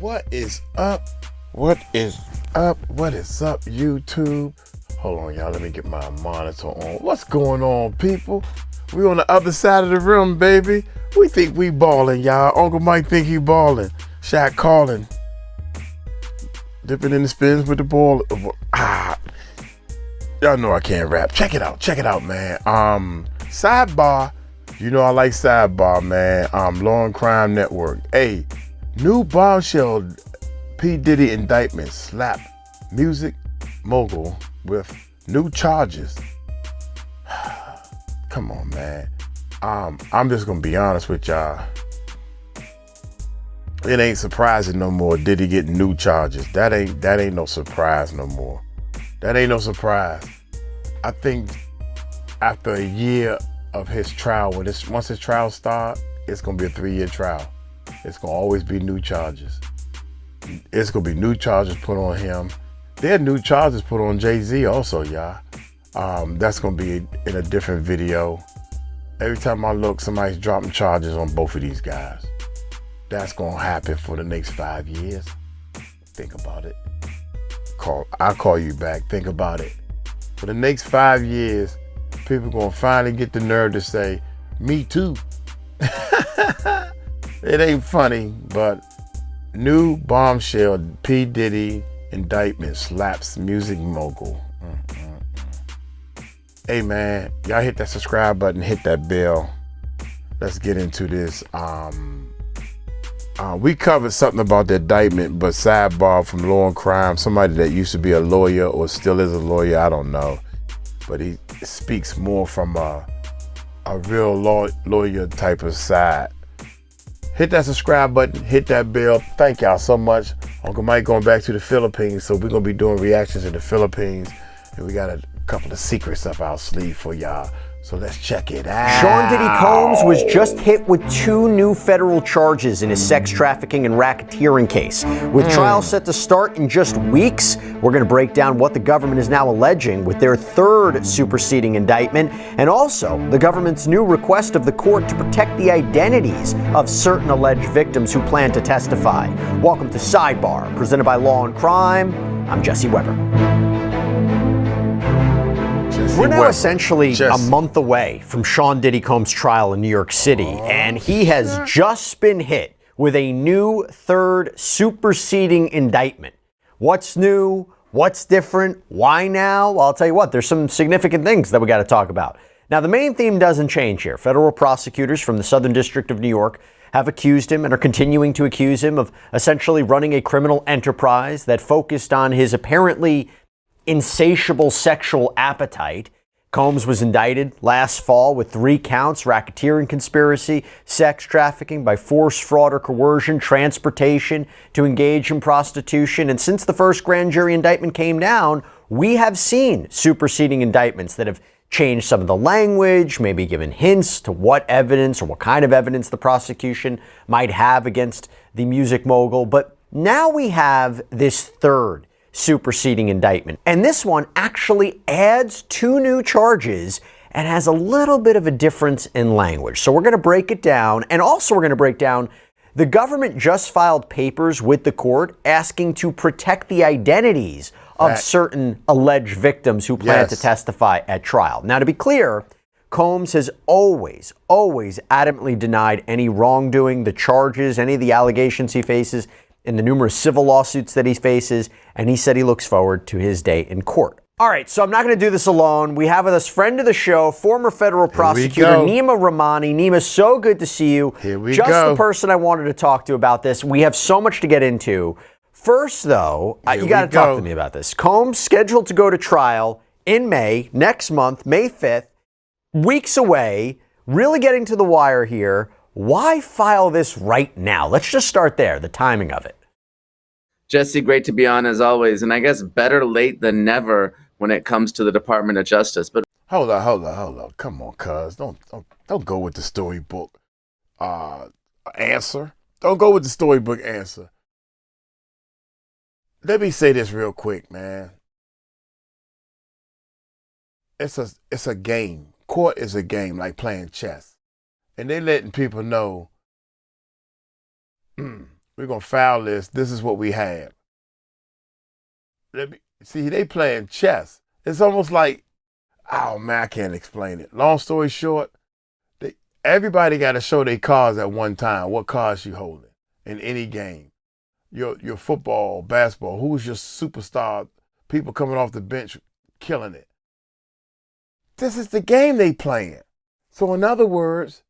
What is up? What is up? What is up, YouTube? Hold on, y'all. Let me get my monitor on. What's going on, people? We on the other side of the room, baby. We think we balling, y'all. Uncle Mike think he balling. Shaq calling. Dipping in the spins with the ball. Y'all know I can't rap. Check it out, man. Sidebar. You know I like Sidebar, man. Law and Crime Network. Hey, new Bombshell P. Diddy indictment slap music mogul with new charges. Come on, man. I'm just gonna be honest with y'all. It ain't surprising no more. Diddy getting new charges. That ain't no surprise no more. That ain't no surprise. I think after a year of his trial, once his trial starts, it's gonna be a 3-year trial. It's gonna always be new charges. It's gonna be new charges put on him. There are new charges put on Jay-Z also, y'all. That's gonna be in a different video. Every time I look, somebody's dropping charges on both of these guys. That's gonna happen for the next 5 years. Think about it. I'll call you back. Think about it. For the next 5 years, people gonna finally get the nerve to say, "Me too." It ain't funny, but new Bombshell P. Diddy indictment slaps music mogul. Hey man, y'all hit that subscribe button, hit that bell. Let's get into this. We covered something about the indictment, but sidebar from Law and Crime, somebody that used to be a lawyer or still is a lawyer, I don't know. But he speaks more from a real lawyer type of side. Hit that subscribe button, hit that bell. Thank y'all so much. Uncle Mike going back to the Philippines, so we're gonna be doing reactions in the Philippines. And we got a couple of secrets up our sleeve for y'all. So let's check it out. Sean Diddy Combs was just hit with 2 new federal charges in his sex trafficking and racketeering case. With trials set to start in just weeks, we're going to break down what the government is now alleging with their 3rd superseding indictment, and also the government's new request of the court to protect the identities of certain alleged victims who plan to testify. Welcome to Sidebar, presented by Law and Crime. I'm Jesse Weber. We're now essentially a month away from Sean Diddy Combs' trial in New York City, and he has just been hit with a new 3rd superseding indictment. What's new? What's different? Why now? Well, I'll tell you what, there's some significant things that we got to talk about. Now, the main theme doesn't change here. Federal prosecutors from the Southern District of New York have accused him and are continuing to accuse him of essentially running a criminal enterprise that focused on his apparently insatiable sexual appetite. Combs was indicted last fall with 3 counts: racketeering conspiracy, sex trafficking by force, fraud, or coercion, transportation to engage in prostitution. And since the first grand jury indictment came down, we have seen superseding indictments that have changed some of the language, maybe given hints to what evidence or what kind of evidence the prosecution might have against the music mogul. But now we have this 3rd superseding indictment. And this one actually adds 2 new charges and has a little bit of a difference in language. So we're going to break it down. And also we're going to break down the government just filed papers with the court asking to protect the identities of certain alleged victims who plan to testify at trial. Now, to be clear, Combs has always adamantly denied any wrongdoing, the charges, any of the allegations he faces in the numerous civil lawsuits that he faces, and he said he looks forward to his day in court. All right, so I'm not going to do this alone. We have with us friend of the show, former federal prosecutor Nima Rahmani. Nima, so good to see you. Here we Just go. the person I wanted to talk to about this. We have so much to get into. First, though, you got to talk to me about this. Combs scheduled to go to trial in May, next month, May 5th, weeks away, really getting to the wire here. Why file this right now? Let's just start there, the timing of it. Jesse, great to be on as always. And I guess better late than never when it comes to the Department of Justice. But Hold on. Come on, cuz. Don't go with the storybook answer. Don't go with the storybook answer. Let me say this real quick, man. It's a game. Court is a game, like playing chess. And they're letting people know We're going to file this. This is what we have. See, they playing chess. It's almost like, oh man, I can't explain it. Long story short, everybody got to show their cards at one time. What cards you holding in any game? Your football, basketball. Who's your superstar? People coming off the bench, killing it. This is the game they playing. So in other words,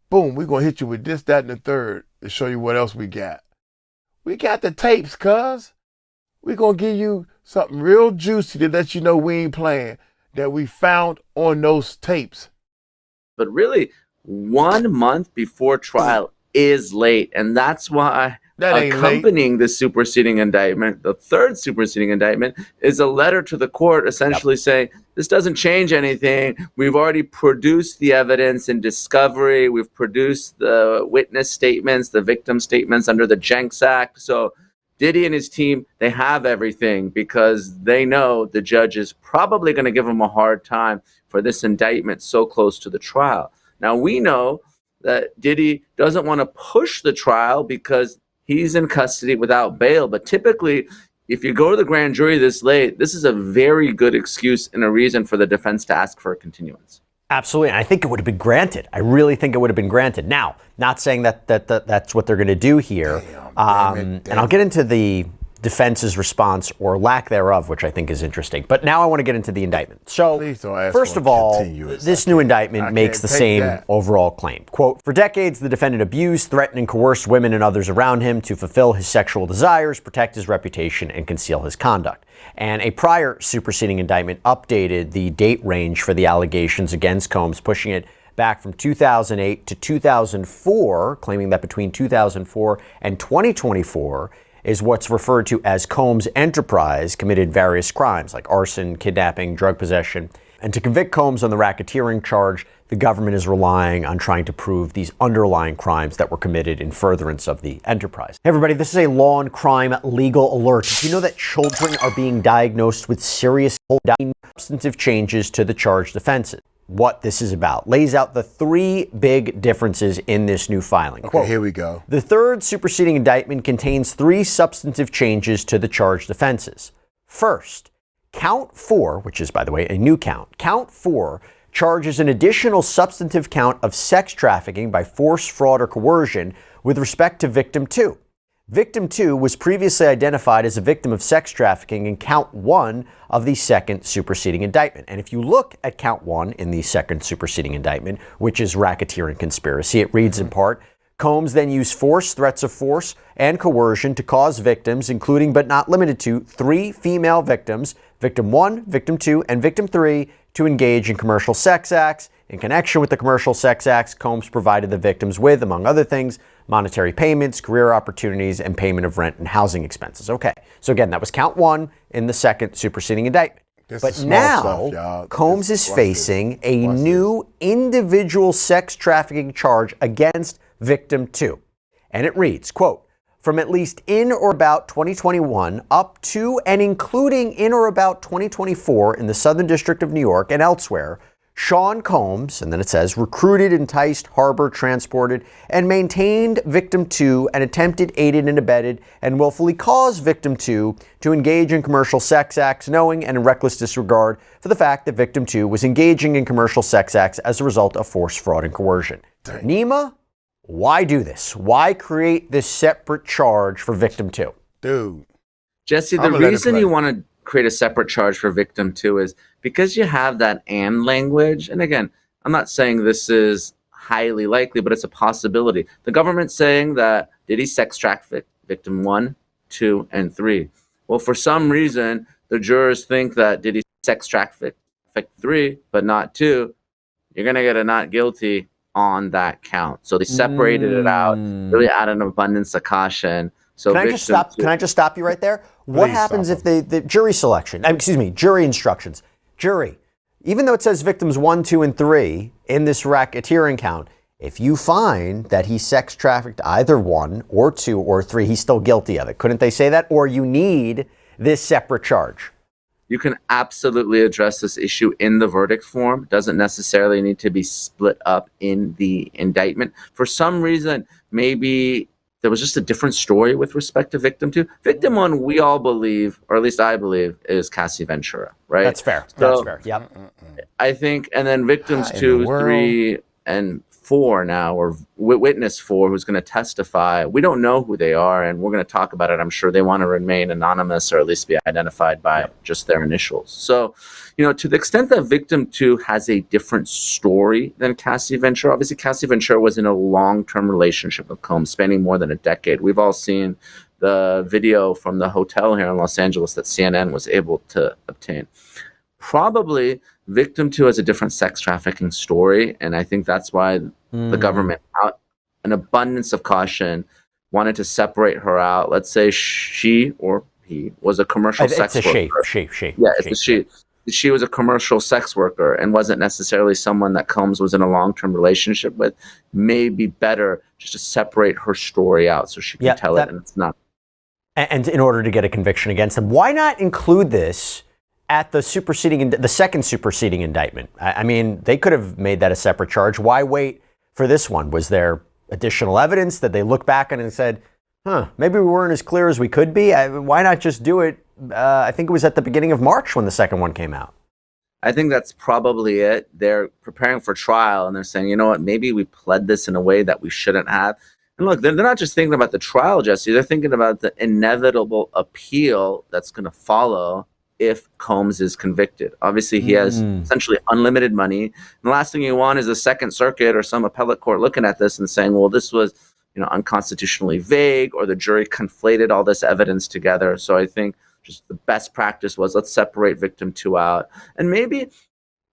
boom, we're gonna hit you with this, that, and the third to show you what else we got. We got the tapes, cuz. We're gonna give you something real juicy to let you know we ain't playing, that we found on those tapes. But really, 1 month before trial is late, and that's why accompanying the superseding indictment, the third superseding indictment, is a letter to the court essentially saying, this doesn't change anything. We've already produced the evidence in discovery. We've produced the witness statements, the victim statements under the Jenks Act. So Diddy and his team, they have everything because they know the judge is probably going to give them a hard time for this indictment so close to the trial. Now, we know that Diddy doesn't want to push the trial because he's in custody without bail. But typically, if you go to the grand jury this late, this is a very good excuse and a reason for the defense to ask for a continuance. Absolutely. And I think it would have been granted. I really think it would have been granted. Now, not saying that's what they're going to do here. And I'll get into the defense's response or lack thereof, which I think is interesting. But now I want to get into the indictment. So, first of all, this new indictment makes the same overall claim. Quote, for decades, the defendant abused, threatened, and coerced women and others around him to fulfill his sexual desires, protect his reputation, and conceal his conduct. And a prior superseding indictment updated the date range for the allegations against Combs, pushing it back from 2008 to 2004, claiming that between 2004 and 2024 is what's referred to as Combs' enterprise committed various crimes like arson, kidnapping, drug possession. And to convict Combs on the racketeering charge, the government is relying on trying to prove these underlying crimes that were committed in furtherance of the enterprise. Hey everybody, this is a law and crime legal alert. Did you know that children are being diagnosed with serious substantive changes to the charged offenses? What this is about lays out the three big differences in this new filing. Okay, quote, here we go. The third superseding indictment contains three substantive changes to the charged offenses. First, count 4, which is, by the way, a new count. Count 4 charges an additional substantive count of sex trafficking by force, fraud, or coercion with respect to victim 2. Victim 2 was previously identified as a victim of sex trafficking in count 1 of the second superseding indictment. And if you look at count 1 in the second superseding indictment, which is racketeering conspiracy, it reads in part, Combs then used force, threats of force, and coercion to cause victims, including but not limited to 3 female victims, victim 1, victim 2, and victim 3, to engage in commercial sex acts. In connection with the commercial sex acts, Combs provided the victims with, among other things, monetary payments, career opportunities, and payment of rent and housing expenses. Okay, so again, that was count 1 in the second superseding indictment. But now, Combs is facing a new individual sex trafficking charge against victim 2. And it reads, quote, from at least in or about 2021 up to and including in or about 2024 in the Southern District of New York and elsewhere, Sean Combs, and then it says, recruited, enticed, harbored, transported, and maintained victim 2 and attempted, aided, and abetted, and willfully caused victim 2 to engage in commercial sex acts, knowing and in reckless disregard for the fact that victim 2 was engaging in commercial sex acts as a result of force, fraud, and coercion. Nima, why do this? Why create this separate charge for victim 2? Dude. Jesse, the reason you want to create a separate charge for victim 2 is because you have that and language. And again, I'm not saying this is highly likely, but it's a possibility. The government's saying that Diddy sex trafficked victim 1, 2, and 3. Well, for some reason, the jurors think that Diddy sex trafficked 3, but not 2. You're going to get a not guilty on that count. So they separated it out, really out of an abundance of caution. So Can I just stop you right there? What happens if the jury selection, jury instructions, jury, even though it says victims 1, 2, and 3 in this racketeering count, if you find that he sex trafficked either 1 or 2 or 3, he's still guilty of it. Couldn't they say that? Or you need this separate charge? You can absolutely address this issue in the verdict form. It doesn't necessarily need to be split up in the indictment. For some reason, maybe there was just a different story with respect to victim 2. Victim 1, we all believe, or at least I believe, is Cassie Ventura, right? That's fair. That's fair. Yep. I think, and then victims 2, 3, and 4 now, or witness 4, who's going to testify. We don't know who they are, and we're going to talk about it. I'm sure they want to remain anonymous, or at least be identified by just their initials. So, to the extent that victim 2 has a different story than Cassie Ventura, obviously Cassie Ventura was in a long-term relationship with Combs, spanning more than a decade. We've all seen the video from the hotel here in Los Angeles that CNN was able to obtain. Probably victim 2 has a different sex trafficking story, and I think that's why the government, out an abundance of caution, wanted to separate her out. Let's say she or he was a commercial sex worker. It's a she. She was a commercial sex worker and wasn't necessarily someone that Combs was in a long-term relationship with. Maybe better just to separate her story out so she can tell it, and it's not. And in order to get a conviction against them, why not include this at the second superseding indictment? I mean, they could have made that a separate charge. Why wait for this one? Was there additional evidence that they looked back on and said, maybe we weren't as clear as we could be? Why not just do it? I think it was at the beginning of March when the second one came out. I think that's probably it. They're preparing for trial, and they're saying, you know what, maybe we pled this in a way that we shouldn't have. And look, they're not just thinking about the trial, Jesse. They're thinking about the inevitable appeal that's going to follow if Combs is convicted. Obviously, he has essentially unlimited money. And the last thing you want is a Second Circuit or some appellate court looking at this and saying, well, this was unconstitutionally vague, or the jury conflated all this evidence together. So I think just the best practice was, let's separate victim 2 out. And maybe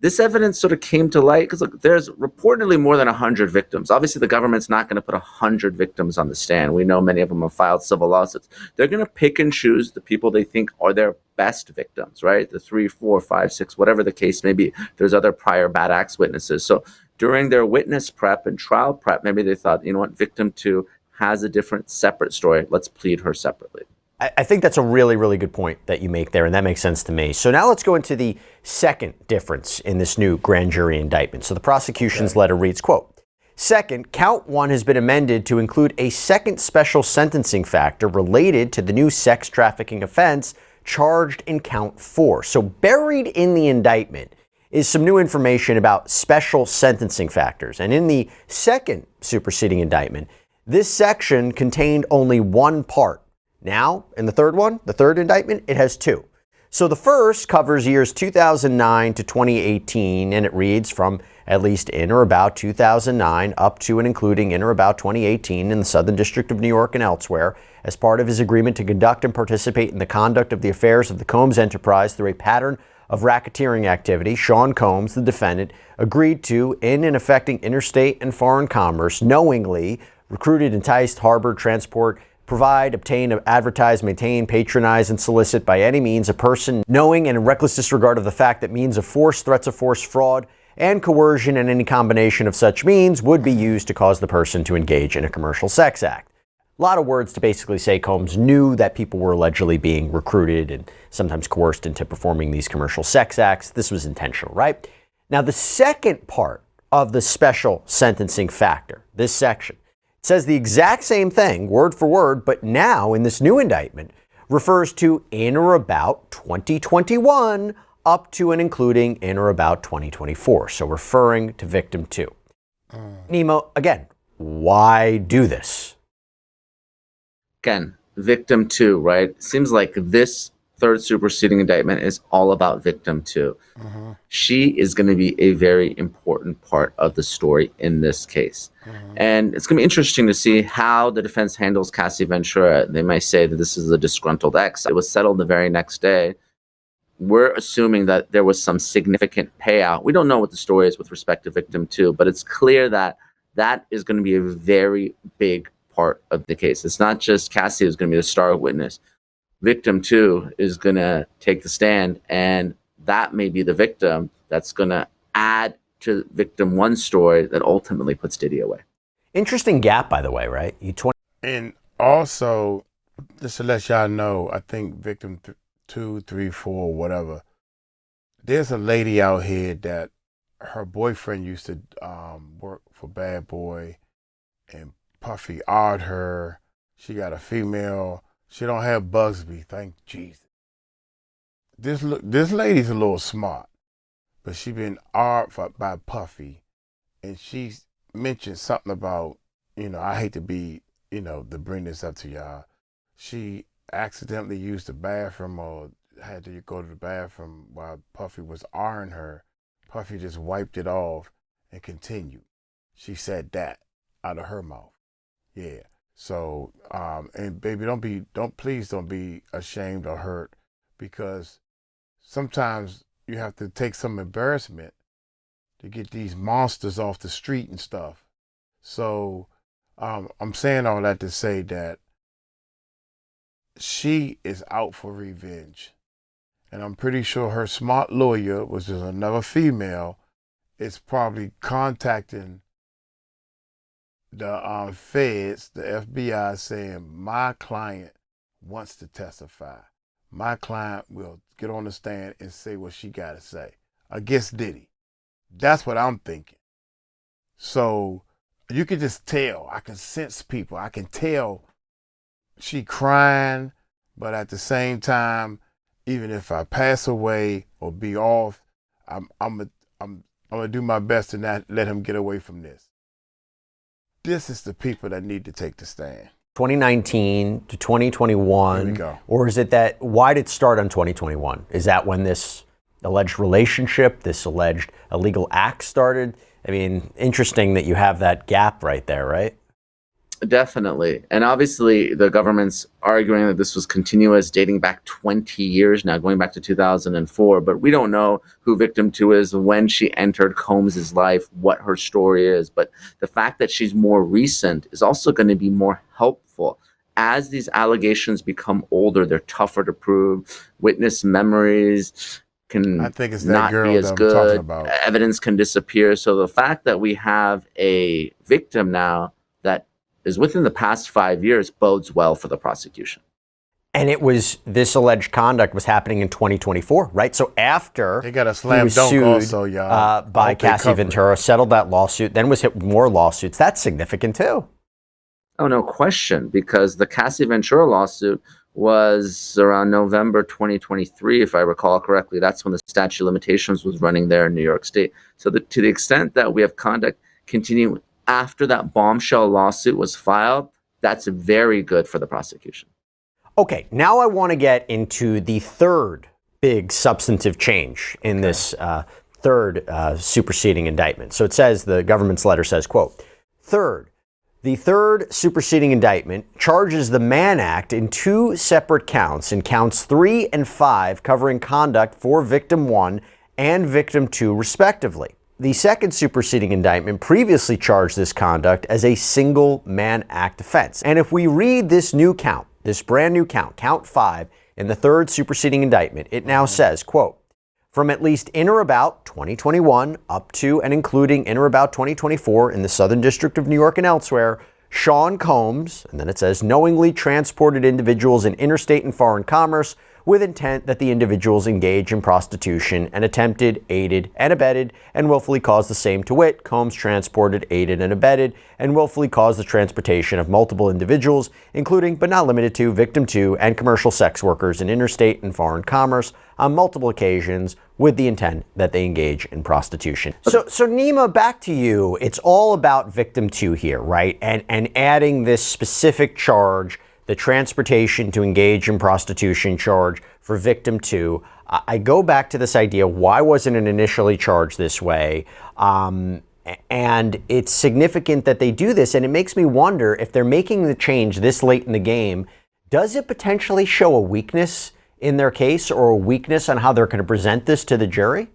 this evidence sort of came to light because, look, there's reportedly more than 100 victims. Obviously, the government's not going to put 100 victims on the stand. We know many of them have filed civil lawsuits. They're going to pick and choose the people they think are their best victims, right? The 3, 4, 5, 6, whatever the case may be. There's other prior bad acts witnesses. So during their witness prep and trial prep, maybe they thought, you know what, victim 2 has a different, separate story. Let's plead her separately. I think that's a really, really good point that you make there, and that makes sense to me. So now let's go into the second difference in this new grand jury indictment. So the prosecution's letter reads, quote, second, count 1 has been amended to include a second special sentencing factor related to the new sex trafficking offense charged in count 4. So buried in the indictment is some new information about special sentencing factors. And in the second superseding indictment, this section contained only one part. Now, in the third indictment, it has 2. So the first covers years 2009 to 2018, and it reads from at least in or about 2009 up to and including in or about 2018 in the Southern District of New York and elsewhere, as part of his agreement to conduct and participate in the conduct of the affairs of the Combs enterprise through a pattern of racketeering activity. Sean Combs, the defendant, agreed to, in and affecting interstate and foreign commerce, knowingly recruited, enticed, harbored, transport, provide, obtain, advertise, maintain, patronize, and solicit by any means a person knowing and in reckless disregard of the fact that means of force, threats of force, fraud, and coercion and any combination of such means would be used to cause the person to engage in a commercial sex act. A lot of words to basically say Combs knew that people were allegedly being recruited and sometimes coerced into performing these commercial sex acts. This was intentional, right? Now, the second part of the special sentencing factor, this section, says the exact same thing, word for word, but now in this new indictment refers to in or about 2021 up to and including in or about 2024. So referring to victim 2. Nemo, again, why do this? Again, victim 2, right? Seems like this third superseding indictment is all about victim 2. She is going to be a very important part of the story in this case. And it's going to be interesting to see how the defense handles Cassie Ventura. They might say that this is a disgruntled ex. It was settled the very next day. We're assuming that there was some significant payout. We don't know what the story is with respect to victim 2, but it's clear that that is going to be a very big part of the case. It's not just Cassie who's going to be the star witness. Victim 2 is going to take the stand, and that may be the victim that's going to add to victim 1's story that ultimately puts Diddy away. Interesting gap, by the way, right? And also, just to let y'all know, I think victim 2, 3, 4, whatever, there's a lady out here that her boyfriend used to work for Bad Boy, and Puffy odd her She got a female. She don't have Bugsby. Thank Jesus. This lady's a little smart, but she been argued by Puffy, and she mentioned something about, I hate to be, to bring this up to y'all. She accidentally used the bathroom or had to go to the bathroom while Puffy was R-ing her. Puffy just wiped it off and continued. She said that out of her mouth. Yeah. So, and baby, please don't be ashamed or hurt, because sometimes you have to take some embarrassment to get these monsters off the street and stuff. So, I'm saying all that to say that she is out for revenge. And I'm pretty sure her smart lawyer, which is another female, is probably contacting the feds, the FBI, saying, my client wants to testify. My client will get on the stand and say what she got to say against Diddy. That's what I'm thinking. So you can just tell. I can sense people. I can tell she crying, but at the same time, even if I pass away or be off, I'm gonna do my best to not let him get away from this. This is the people that need to take the stand. 2019 to 2021. Here we go. Or is it that, why did it start on 2021? Is that when this alleged relationship, this alleged illegal act started? I mean, interesting that you have that gap right there, right? Definitely. And obviously the government's arguing that this was continuous, dating back 20 years now, going back to 2004. But we don't know who victim 2 is, when she entered Combs's life, what her story is. But the fact that she's more recent is also going to be more helpful. As these allegations become older, they're tougher to prove. Witness memories can I think it's that not girl be as that I'm good. talking about. Evidence can disappear. So the fact that we have a victim now that is within the past 5 years bodes well for the prosecution. And this alleged conduct was happening in 2024, right? So after they got a slam dunk sued, also, y'all. by Cassie Ventura, settled that lawsuit, then was hit with more lawsuits. That's significant too. Oh, no question, because the Cassie Ventura lawsuit was around November 2023, if I recall correctly. That's when the statute of limitations was running there in New York State. So to the extent that we have conduct continuing after that Bombshell lawsuit was filed, that's very good for the prosecution. Okay, now I want to get into the third big substantive change in this third superseding indictment. So it says, the government's letter says, quote, the third superseding indictment charges the Mann Act in 2 separate counts, in counts 3 and 5, covering conduct for victim 1 and victim 2, respectively. The second superseding indictment previously charged this conduct as a single Mann Act offense. And if we read this new count, this brand new count, count 5, in the third superseding indictment, it now says, quote, from at least in or about 2021 up to and including in or about 2024 in the Southern District of New York and elsewhere, Sean Combs, and then it says, knowingly transported individuals in interstate and foreign commerce with intent that the individuals engage in prostitution and attempted, aided, and abetted, and willfully caused the same, to wit, Combs transported, aided, and abetted, and willfully caused the transportation of multiple individuals, including but not limited to victim 2 and commercial sex workers in interstate and foreign commerce on multiple occasions with the intent that they engage in prostitution. So Nima, back to you. It's all about victim 2 here, right? And adding this specific charge, the transportation to engage in prostitution charge for victim 2. I go back to this idea, why wasn't it initially charged this way? And it's significant that they do this, and it makes me wonder, if they're making the change this late in the game, does it potentially show a weakness in their case, or a weakness on how they're going to present this to the jury?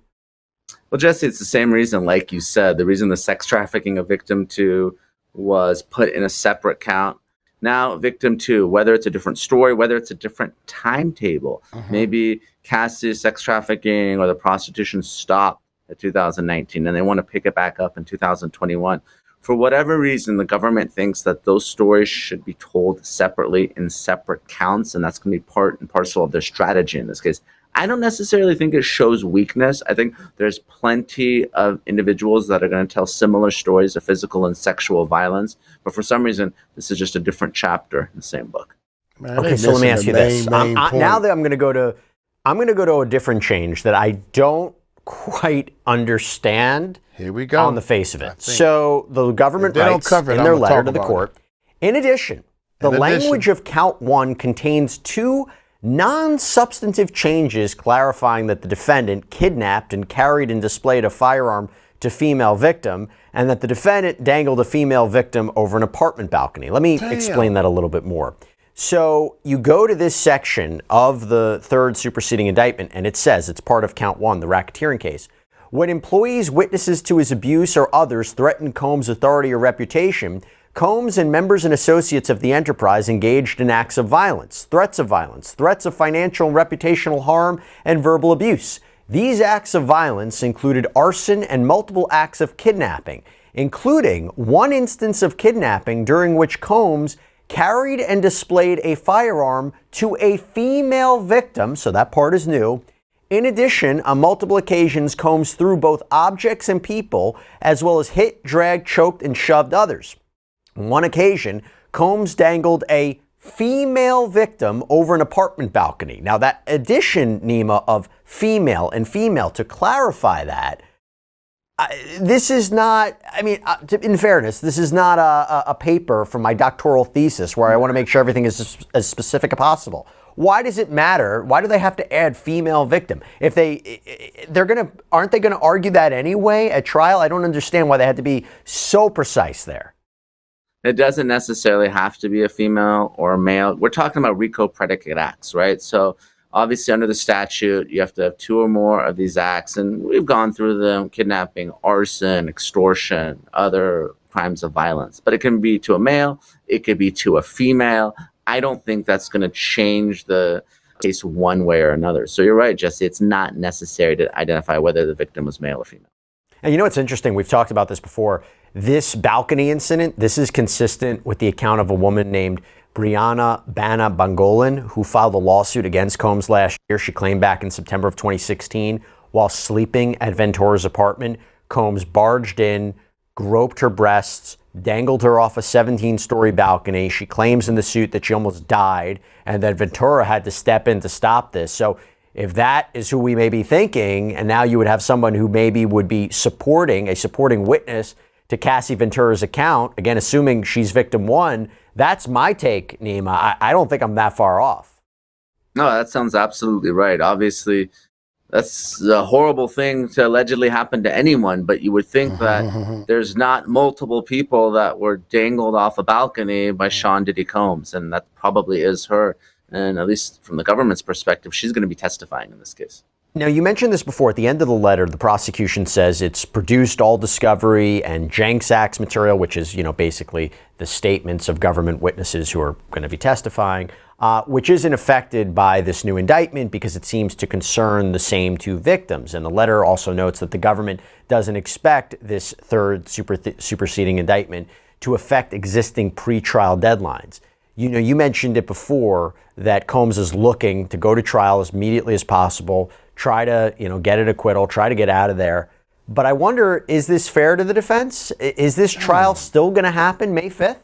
Well, Jesse, it's the same reason, like you said, the reason the sex trafficking of victim 2 was put in a separate count. Now, victim 2, whether it's a different story, whether it's a different timetable, maybe Cassie's sex trafficking or the prostitution stopped at 2019 and they want to pick it back up in 2021. For whatever reason, the government thinks that those stories should be told separately in separate counts, and that's going to be part and parcel of their strategy in this case. I don't necessarily think it shows weakness. I think there's plenty of individuals that are going to tell similar stories of physical and sexual violence, but for some reason, this is just a different chapter in the same book. Man, okay, so let me ask you this. Now that I'm going to go to a different change that I don't quite understand. Here we go. On the face of it. So the government writes in their letter to the court, in addition, the language of count 1 contains 2 non-substantive changes clarifying that the defendant kidnapped and carried and displayed a firearm to female victim, and that the defendant dangled a female victim over an apartment balcony. Let me explain that a little bit more. So you go to this section of the third superseding indictment, and it says, it's part of count 1, the racketeering case. When employees, witnesses to his abuse, or others threaten Combs' authority or reputation, Combs and members and associates of the enterprise engaged in acts of violence, threats of financial and reputational harm, and verbal abuse. These acts of violence included arson and multiple acts of kidnapping, including one instance of kidnapping during which Combs carried and displayed a firearm to a female victim, so that part is new. In addition, on multiple occasions, Combs threw both objects and people, as well as hit, dragged, choked, and shoved others. On one occasion, Combs dangled a female victim over an apartment balcony. Now, that addition, Nima, of female and female, to clarify that, this is not, in fairness, this is not a paper from my doctoral thesis where I want to make sure everything is as specific as possible. Why does it matter? Why do they have to add female victim? If aren't they gonna argue that anyway at trial? I don't understand why they had to be so precise there. It doesn't necessarily have to be a female or a male. We're talking about RICO predicate acts, right? So obviously under the statute, you have to have 2 or more of these acts, and we've gone through them: kidnapping, arson, extortion, other crimes of violence. But it can be to a male, it could be to a female. I don't think that's going to change the case one way or another. So you're right, Jesse. It's not necessary to identify whether the victim was male or female. And you know what's interesting? We've talked about this before. This balcony incident, this is consistent with the account of a woman named Brianna Bana Bangolan, who filed a lawsuit against Combs last year. She claimed back in September of 2016, while sleeping at Ventura's apartment, Combs barged in, groped her breasts, dangled her off a 17-story balcony. She claims in the suit that she almost died and that Ventura had to step in to stop this. So if that is who we may be thinking, and now you would have someone who maybe would be supporting witness to Cassie Ventura's account, again, assuming she's victim 1, that's my take, Nima. I don't think I'm that far off. No, that sounds absolutely right. Obviously, that's a horrible thing to allegedly happen to anyone, but you would think that there's not multiple people that were dangled off a balcony by Sean Diddy Combs, and that probably is her. And at least from the government's perspective, she's going to be testifying in this case. Now, you mentioned this before. At the end of the letter, the prosecution says it's produced all discovery and Jenks Act's material, which is, basically the statements of government witnesses who are going to be testifying, which isn't affected by this new indictment because it seems to concern the same 2 victims. And the letter also notes that the government doesn't expect this third superseding indictment to affect existing pretrial deadlines. You mentioned it before that Combs is looking to go to trial as immediately as possible, try to, get an acquittal, try to get out of there. But I wonder, is this fair to the defense? Is this trial still going to happen May 5th?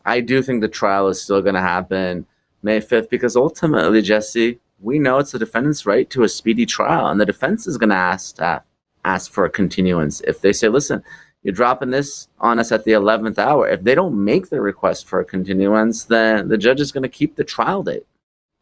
I do think the trial is still going to happen May 5th because ultimately, Jesse, we know it's the defendant's right to a speedy trial, and the defense is going to ask for a continuance. If they say, listen, you're dropping this on us at the 11th hour. If they don't make the request for a continuance, then the judge is going to keep the trial date.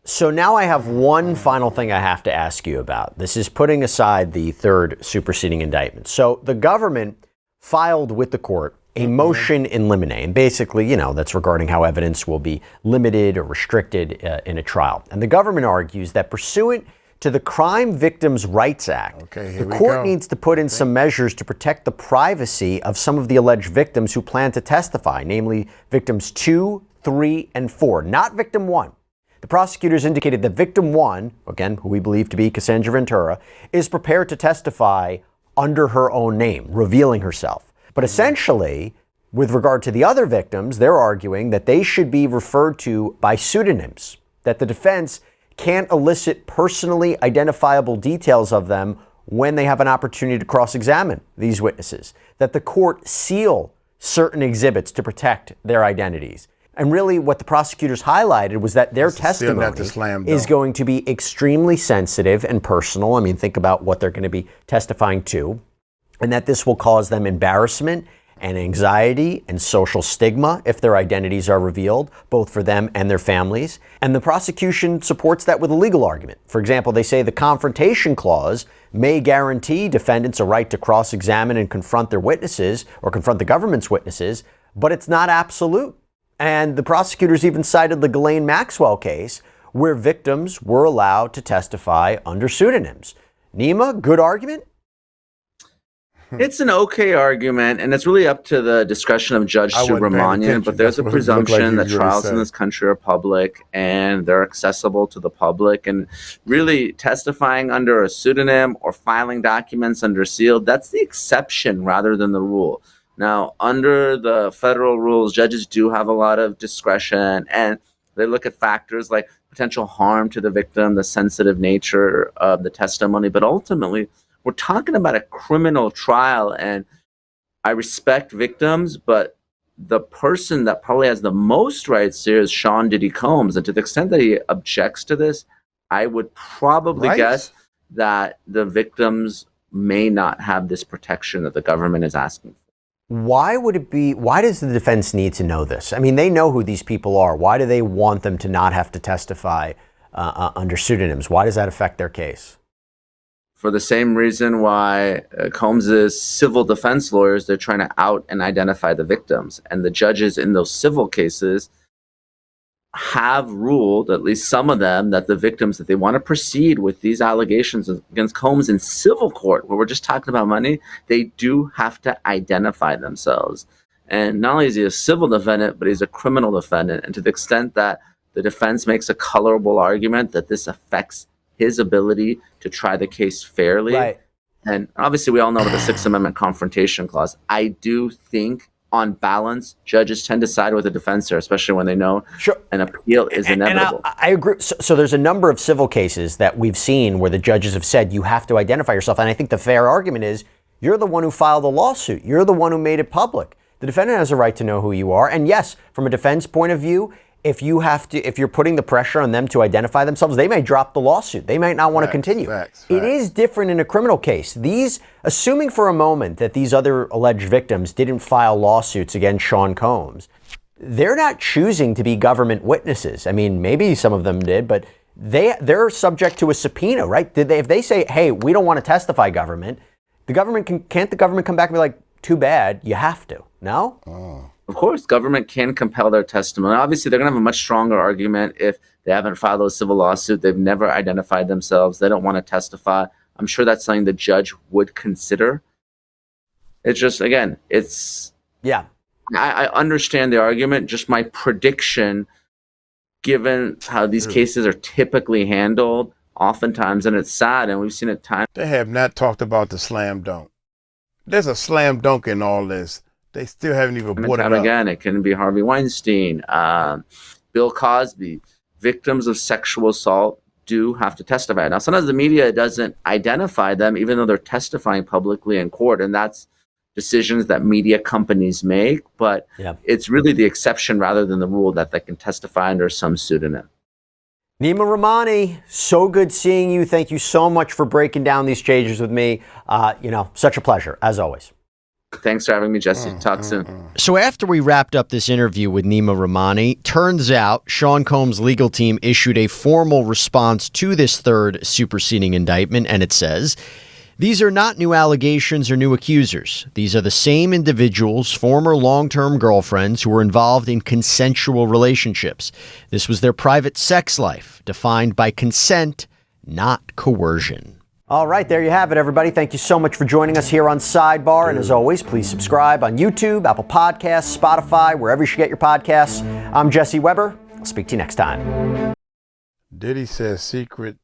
So now I have one final thing I have to ask you about. This is putting aside the third superseding indictment. So the government filed with the court a motion in limine, and basically, that's regarding how evidence will be limited or restricted in a trial. And the government argues that pursuant to the Crime Victims' Rights Act, the court needs to put in some measures to protect the privacy of some of the alleged victims who plan to testify, namely victims 2, 3, and 4, not victim 1. The prosecutors indicated that victim 1, again, who we believe to be Cassandra Ventura, is prepared to testify under her own name, revealing herself. But essentially, with regard to the other victims, they're arguing that they should be referred to by pseudonyms, that the defense can't elicit personally identifiable details of them when they have an opportunity to cross-examine these witnesses, that the court seal certain exhibits to protect their identities. And really what the prosecutors highlighted was that their testimony is going to be extremely sensitive and personal. I mean, think about what they're going to be testifying to, and that this will cause them embarrassment and anxiety and social stigma if their identities are revealed, both for them and their families. And the prosecution supports that with a legal argument. For example, they say the confrontation clause may guarantee defendants a right to cross-examine and confront their witnesses or confront the government's witnesses, but it's not absolute. And the prosecutors even cited the Ghislaine Maxwell case where victims were allowed to testify under pseudonyms. Nima, good argument? It's an okay argument, and it's really up to the discretion of Judge Subramanian, but there's a presumption that trials in this country are public and they're accessible to the public, and really testifying under a pseudonym or filing documents under seal, that's the exception rather than the rule. Now, under the federal rules, judges do have a lot of discretion, and they look at factors like potential harm to the victim, the sensitive nature of the testimony, but ultimately, we're talking about a criminal trial, and I respect victims, but the person that probably has the most rights here is Sean Diddy Combs. And to the extent that he objects to this, I would probably guess that the victims may not have this protection that the government is asking for. Why does the defense need to know this? I mean, they know who these people are. Why do they want them to not have to testify under pseudonyms? Why does that affect their case? For the same reason why Combs's civil defense lawyers, they're trying to out and identify the victims. And the judges in those civil cases have ruled, at least some of them, that the victims, that they want to proceed with these allegations against Combs in civil court, where we're just talking about money, they do have to identify themselves. And not only is he a civil defendant, but he's a criminal defendant. And to the extent that the defense makes a colorable argument that this affects his ability to try the case fairly. Right. And obviously we all know about the Sixth Amendment confrontation clause. I do think on balance, judges tend to side with the defense here, especially when they know an appeal is inevitable. And I agree. So there's a number of civil cases that we've seen where the judges have said you have to identify yourself. And I think the fair argument is you're the one who filed the lawsuit. You're the one who made it public. The defendant has a right to know who you are. And yes, from a defense point of view, if you're putting the pressure on them to identify themselves, they may drop the lawsuit. They might not want to continue. Facts. It is different in a criminal case. Assuming for a moment that these other alleged victims didn't file lawsuits against Sean Combs, they're not choosing to be government witnesses. I mean, maybe some of them did, but they're subject to a subpoena, right? If they say, hey, we don't want to testify, government, can't the government come back and be like, too bad, you have to? No? Oh. Of course, government can compel their testimony. Obviously, they're going to have a much stronger argument if they haven't filed a civil lawsuit. They've never identified themselves. They don't want to testify. I'm sure that's something the judge would consider. It's just, again, I understand the argument. Just my prediction, given how these cases are typically handled, oftentimes, and it's sad, and we've seen it time. They have not talked about the slam dunk. There's a slam dunk in all this. They still haven't even brought it up. Again, it can be Harvey Weinstein, Bill Cosby. Victims of sexual assault do have to testify. Now, sometimes the media doesn't identify them, even though they're testifying publicly in court, and that's decisions that media companies make. But it's really the exception rather than the rule that they can testify under some pseudonym. Nima Rahmani, so good seeing you. Thank you so much for breaking down these changes with me. Such a pleasure, as always. Thanks for having me, Jesse. Talk soon. So after we wrapped up this interview with Nima Rahmani, turns out Sean Combs' legal team issued a formal response to this third superseding indictment, and it says, these are not new allegations or new accusers. These are the same individuals, former long-term girlfriends who were involved in consensual relationships. This was their private sex life, defined by consent, not coercion. All right, there you have it, everybody. Thank you so much for joining us here on Sidebar. And as always, please subscribe on YouTube, Apple Podcasts, Spotify, wherever you should get your podcasts. I'm Jesse Weber. I'll speak to you next time. Diddy says secret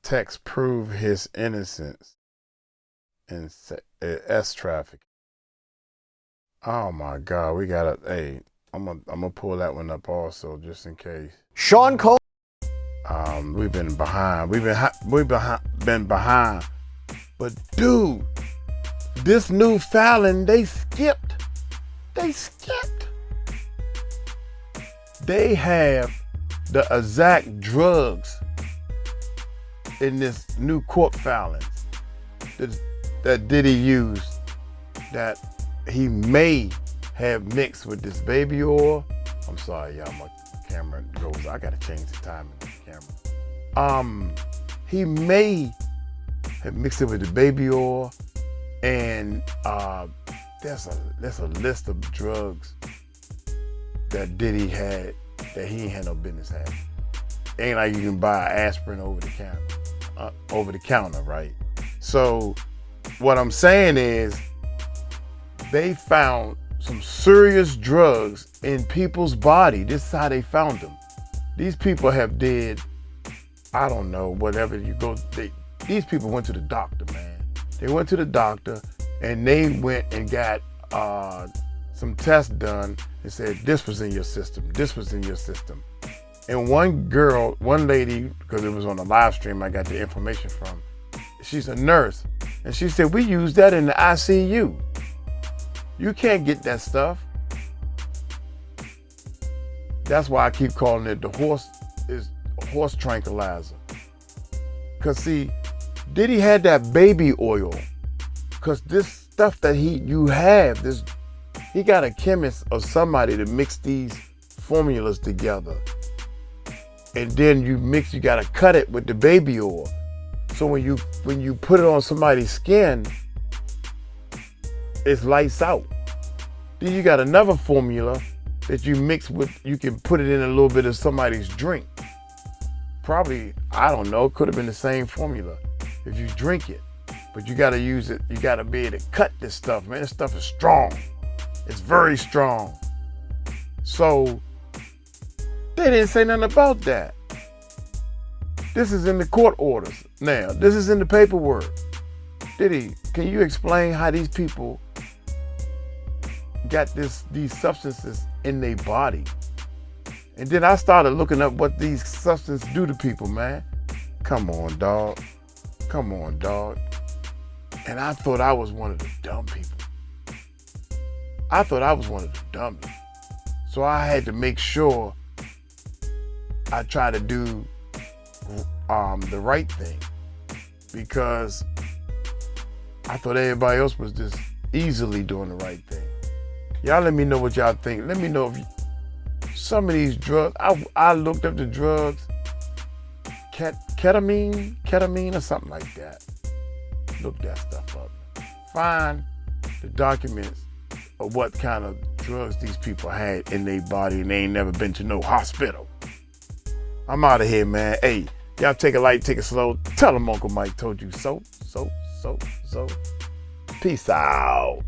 texts prove his innocence in trafficking. Oh my God, I'm gonna pull that one up also just in case. Sean Combs. We've been behind. Been behind. But dude, this new filing, they skipped. They have the exact drugs in this new court filing that Diddy used, that he may have mixed with this baby oil. I'm sorry, y'all, my camera goes. I gotta change the timing of the camera. He may have mixed it with the baby oil, and there's a list of drugs that Diddy had that he ain't had no business having. Ain't like you can buy aspirin over the counter, right? So what I'm saying is, they found some serious drugs in people's body. This is how they found them. These people have did, I don't know, whatever you go, these people went to the doctor, man. They went to the doctor and they went and got some tests done and said, this was in your system, this was in your system. And one lady, because it was on the live stream I got the information from, she's a nurse, and she said, we use that in the ICU. You can't get that stuff. That's why I keep calling it the horse tranquilizer. Cause see, Diddy had that baby oil. Cause this stuff that he got a chemist or somebody to mix these formulas together. And then you gotta cut it with the baby oil. So when you put it on somebody's skin, it's lights out. Then you got another formula that you mix with, you can put it in a little bit of somebody's drink. Probably, I don't know, could have been the same formula if you drink it. But you gotta use it, you gotta be able to cut this stuff, man. This stuff is strong. It's very strong. So, they didn't say nothing about that. This is in the court orders now. This is in the paperwork. Diddy, can you explain how these people got these substances in their body? And then I started looking up what these substances do to people, man. Come on, dog. And I thought I was one of the dumb people. So I had to make sure I try to do the right thing, because I thought everybody else was just easily doing the right thing. Y'all let me know what y'all think. Let me know if some of these drugs, I looked up the drugs, ketamine or something like that. Look that stuff up. Find the documents of what kind of drugs these people had in their body, and they ain't never been to no hospital. I'm out of here, man. Hey, y'all take it light, take it slow. Tell them Uncle Mike told you so. Peace out.